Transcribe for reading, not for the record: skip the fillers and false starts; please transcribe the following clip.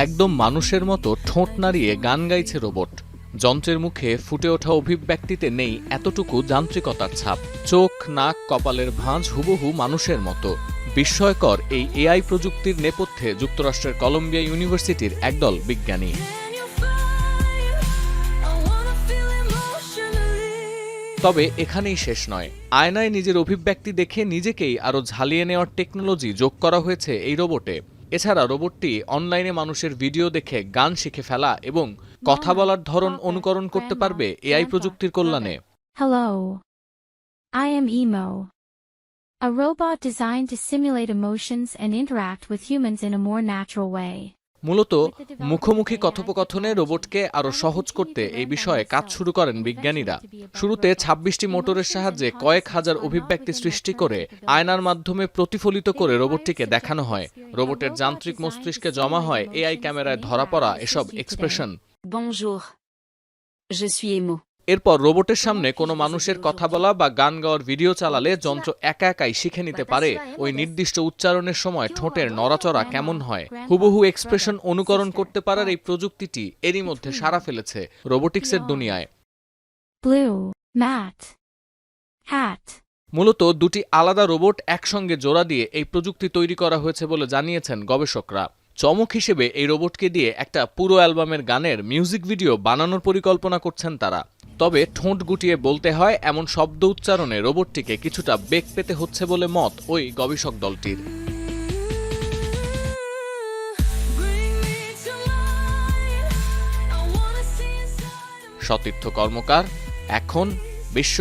একদম মানুষের মতো ঠোঁট নাড়িয়ে গান গাইছে রোবট। যন্ত্রের মুখে ফুটে ওঠা অভিব্যক্তিতে নেই এতটুকু যান্ত্রিকতার ছাপ। চোখ, নাক, কপালের ভাঁজ হুবহু মানুষের মতো। বিস্ময়কর এই এআই প্রযুক্তির নেপথ্যে যুক্তরাষ্ট্রের কলম্বিয়া ইউনিভার্সিটির একদল বিজ্ঞানী। তবে এখানেই শেষ নয়। আয়নায় নিজের অভিব্যক্তি দেখে নিজেকেই আরও ঝালিয়ে নেওয়ার টেকনোলজি যোগ করা হয়েছে এই রোবটে। এছাড়া রোবটটি অনলাইনে মানুষের ভিডিও দেখে গান শিখে ফেলা এবং কথা বলার ধরন অনুকরণ করতে পারবে এআই প্রযুক্তির কল্যাণে। Hello. I am Emo. A robot designed to simulate emotions and interact with humans in a more natural way. মূলত মুখোমুখি কথোপকথনে রোবটকে আরও সহজ করতে এই বিষয়ে কাজ শুরু করেন বিজ্ঞানীরা। শুরুতে ২৬টি মোটরের সাহায্যে কয়েক হাজার অভিব্যক্তি সৃষ্টি করে আয়নার মাধ্যমে প্রতিফলিত করে রোবটটিকে দেখানো হয়। রোবটের যান্ত্রিক মস্তিষ্কে জমা হয় এআই ক্যামেরায় ধরা পড়া এসব expression. Bonjour. Je suis Emo. এরপর রোবটের সামনে কোনো মানুষের কথা বলা বা গান গাওয়ার ভিডিও চালালে যন্ত্র একা একাই শিখে নিতে পারে ওই নির্দিষ্ট উচ্চারণের সময় ঠোঁটের নড়াচড়া কেমন হয়। হুবহু এক্সপ্রেশন অনুকরণ করতে পারার এই প্রযুক্তিটি এরই মধ্যে সাড়া ফেলেছে রোবোটিক্সের দুনিয়ায়। Blue. Matte. Hat. মূলত দুটি আলাদা রোবট একসঙ্গে জোড়া দিয়ে এই প্রযুক্তি তৈরি করা হয়েছে বলে জানিয়েছেন গবেষকরা। চমক হিসেবে এই রোবটকে দিয়ে একটা পুরো অ্যালবামের গানের মিউজিক ভিডিও বানানোর পরিকল্পনা করছেন তারা। তবে ঠোঁট গুটিয়ে বলতে হয় এমন শব্দ উচ্চারণে রোবটটিকে কিছুটা বেগ পেতে হচ্ছে বলে মত ওই গবেষক দলটির। সতীর্থ কর্মকার, এখন বিশ্ব।